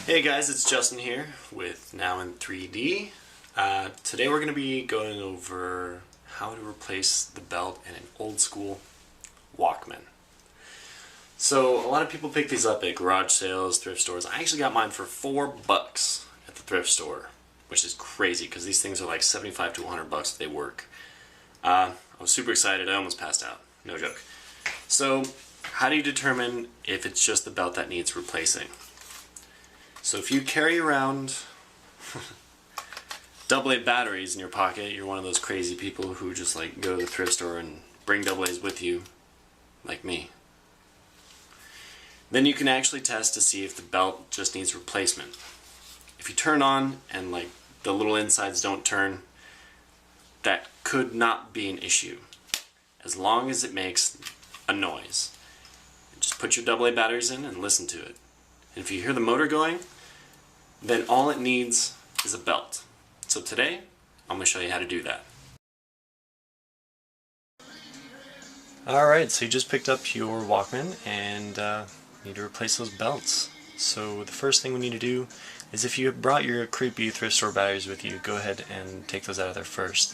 Hey guys, it's Justin here with Now in 3D. Today we're going to be going over how to replace the belt in an old school Walkman. So a lot of people pick these up at garage sales, thrift stores. I actually got mine for $4 at the thrift store, which is crazy because these things are like 75 to 100 bucks if they work. I was super excited. I almost passed out. No joke. So how do you determine if it's just the belt that needs replacing? So if you carry around AA batteries in your pocket, you're one of those crazy people who just like go to the thrift store and bring AA's with you, like me. Then you can actually test to see if the belt just needs replacement. If you turn on and like the little insides don't turn, that could not be an issue, as long as it makes a noise. Just put your AA batteries in and listen to it. And if you hear the motor going, then all it needs is a belt. So today, I'm going to show you how to do that. Alright, so you just picked up your Walkman and need to replace those belts. So the first thing we need to do is, if you brought your creepy thrift store batteries with you, go ahead and take those out of there first.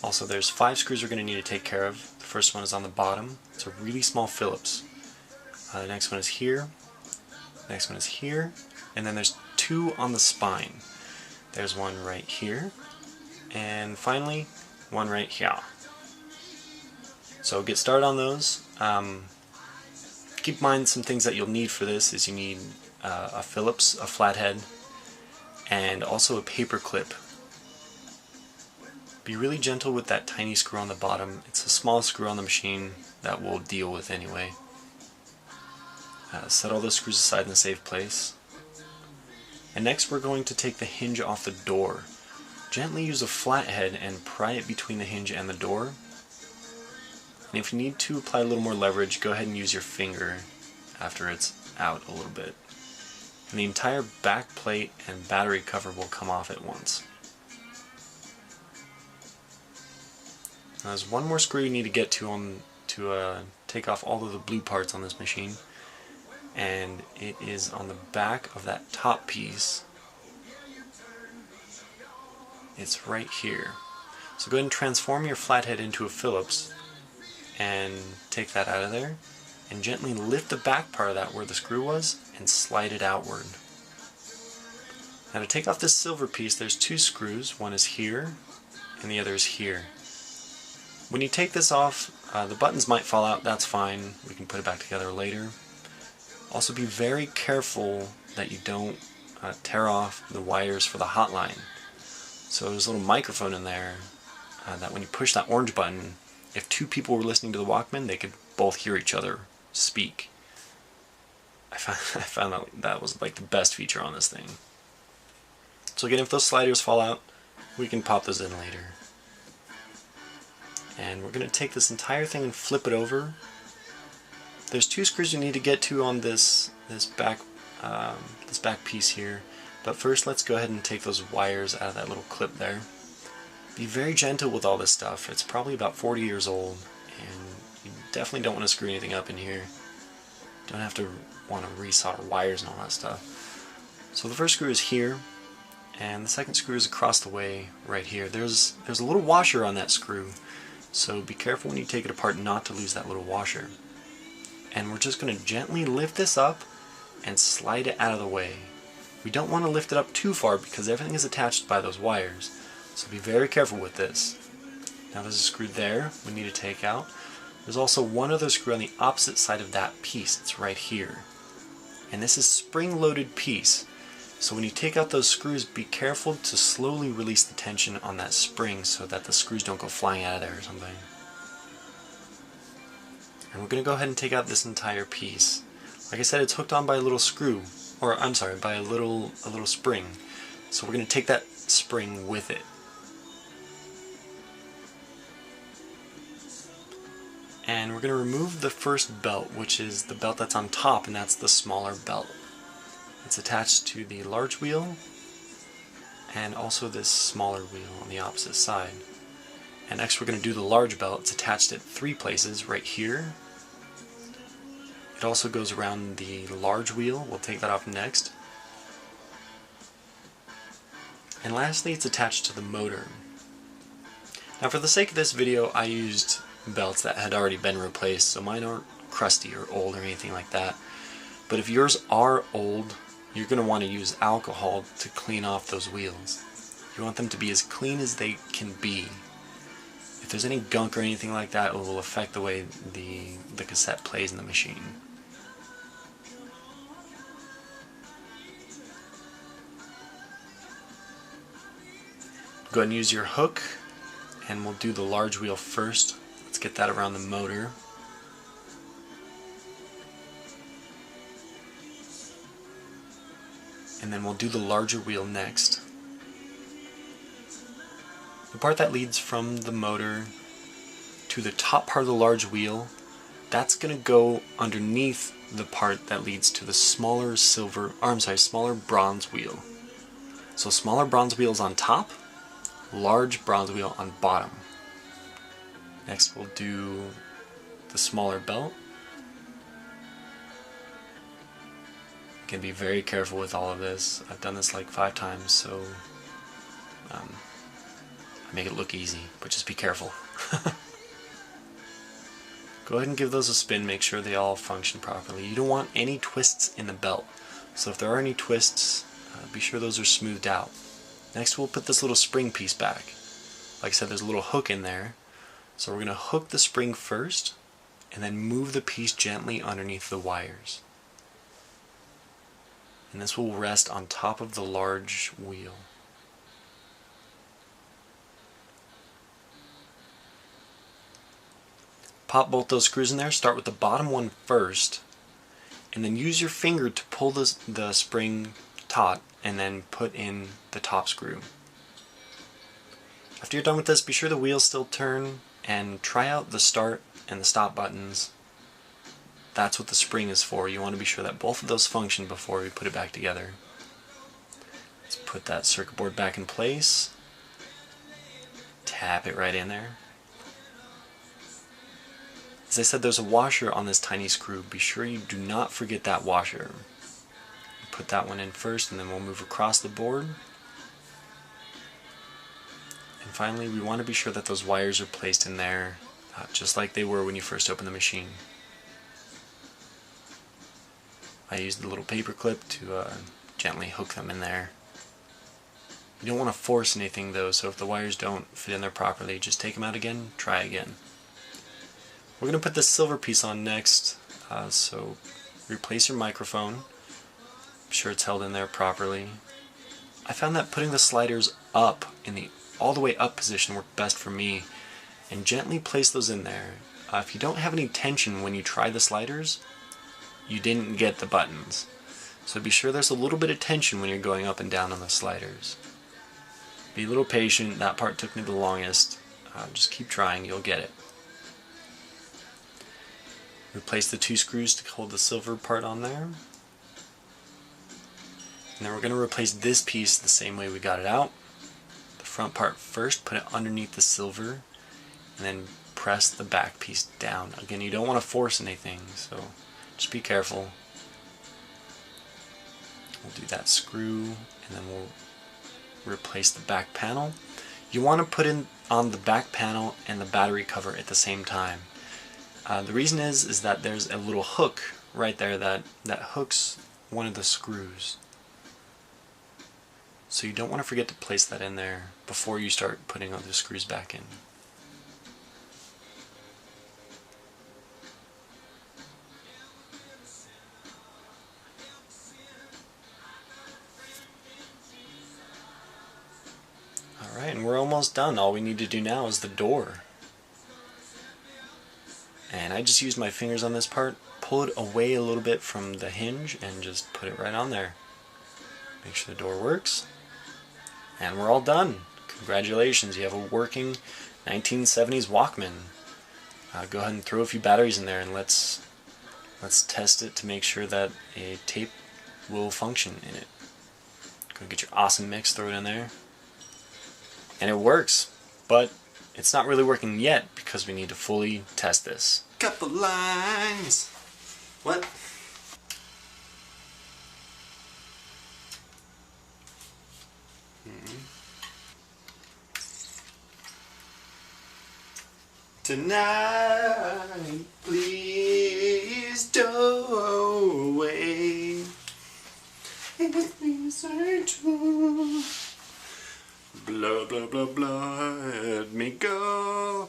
Also, there's 5 screws we're going to need to take care of. The first one is on the bottom. It's a really small Phillips. The next one is here. The next one is here. And then there's 2 on the spine. There's one right here. And finally, one right here. So get started on those. Keep in mind some things that you'll need for this is you need a Phillips, a Flathead, and also a paperclip. Be really gentle with that tiny screw on the bottom. It's a small screw on the machine that we'll deal with anyway. Set all those screws aside in a safe place. And next we're going to take the hinge off the door. Gently use a flathead and pry it between the hinge and the door. And if you need to apply a little more leverage, go ahead and use your finger after it's out a little bit. And the entire back plate and battery cover will come off at once. Now, there's one more screw you need to get to take off all of the blue parts on this machine. And it is on the back of that top piece. It's right here. So go ahead and transform your flathead into a Phillips and take that out of there, and gently lift the back part of that where the screw was and slide it outward. Now to take off this silver piece, there's 2 screws. One is here and the other is here. When you take this off, the buttons might fall out. That's fine. We can put it back together later. Also be very careful that you don't tear off the wires for the hotline. So there's a little microphone in there that when you push that orange button, if 2 people were listening to the Walkman, they could both hear each other speak. I found that was like the best feature on this thing. So again, if those sliders fall out, we can pop those in later. And we're going to take this entire thing and flip it over. There's 2 screws you need to get to on this back piece here, but first let's go ahead and take those wires out of that little clip there. Be very gentle with all this stuff. It's probably about 40 years old, and you definitely don't want to screw anything up in here. Don't have to want to resolder wires and all that stuff. So the first screw is here, and the second screw is across the way right here. There's a little washer on that screw, so be careful when you take it apart not to lose that little washer. And we're just going to gently lift this up and slide it out of the way. We don't want to lift it up too far because everything is attached by those wires, so be very careful with this. Now there's a screw there we need to take out. There's also one other screw on the opposite side of that piece. It's right here. And this is spring-loaded piece. So when you take out those screws, be careful to slowly release the tension on that spring so that the screws don't go flying out of there or something. And we're going to go ahead and take out this entire piece. Like I said, it's hooked on by a little screw, or I'm sorry, by a little spring. So we're going to take that spring with it. And we're going to remove the first belt, which is the belt that's on top, and that's the smaller belt. It's attached to the large wheel and also this smaller wheel on the opposite side. And next we're going to do the large belt. It's attached at 3 places, right here. It also goes around the large wheel. We'll take that off next. And lastly, it's attached to the motor. Now for the sake of this video, I used belts that had already been replaced, so mine aren't crusty or old or anything like that. But if yours are old, you're going to want to use alcohol to clean off those wheels. You want them to be as clean as they can be. If there's any gunk or anything like that, it will affect the way the cassette plays in the machine. Go ahead and use your hook, and we'll do the large wheel first. Let's get that around the motor. And then we'll do the larger wheel next. The part that leads from the motor to the top part of the large wheel, that's going to go underneath the part that leads to the smaller smaller bronze wheel. So smaller bronze wheels on top, large bronze wheel on bottom. Next we'll do the smaller belt. You can be very careful with all of this. I've done this like 5 times, so I make it look easy, but just be careful. Go ahead and give those a spin, make sure they all function properly. You don't want any twists in the belt, so if there are any twists, be sure those are smoothed out. Next we'll put this little spring piece back. Like I said, there's a little hook in there, so we're going to hook the spring first and then move the piece gently underneath the wires. And this will rest on top of the large wheel. Pop both those screws in there. Start with the bottom one first, and then use your finger to pull the spring taut, and then put in the top screw. After you're done with this, be sure the wheels still turn, and try out the start and the stop buttons. That's what the spring is for. You want to be sure that both of those function before we put it back together. Let's put that circuit board back in place. Tap it right in there. As I said, there's a washer on this tiny screw. Be sure you do not forget that washer. Put that one in first, and then we'll move across the board. And finally, we want to be sure that those wires are placed in there just like they were when you first opened the machine. I used the little paper clip to gently hook them in there. You don't want to force anything though, so if the wires don't fit in there properly, just take them out again, try again. We're going to put this silver piece on next, so replace your microphone. Be sure it's held in there properly. I found that putting the sliders up in the all the way up position worked best for me, and gently place those in there. If you don't have any tension when you try the sliders, you didn't get the buttons. So be sure there's a little bit of tension when you're going up and down on the sliders. Be a little patient. That part took me the longest. Just keep trying, you'll get it. Replace the 2 screws to hold the silver part on there. And then we're going to replace this piece the same way we got it out. The front part first, put it underneath the silver, and then press the back piece down. Again, you don't want to force anything, so just be careful. We'll do that screw, and then we'll replace the back panel. You want to put in on the back panel and the battery cover at the same time. The reason is that there's a little hook right there that hooks one of the screws. So you don't want to forget to place that in there before you start putting other screws back in. Alright, and we're almost done. All we need to do now is the door. And I just used my fingers on this part, pull it away a little bit from the hinge, and just put it right on there. Make sure the door works. And we're all done. Congratulations, you have a working 1970s Walkman. Go ahead and throw a few batteries in there, and let's test it to make sure that a tape will function in it. Go get your awesome mix, throw it in there. And it works, but it's not really working yet because we need to fully test this. Couple lines. What? tonight. Please don't away. It means I do. Blah, blah, blah, blah. Let me go.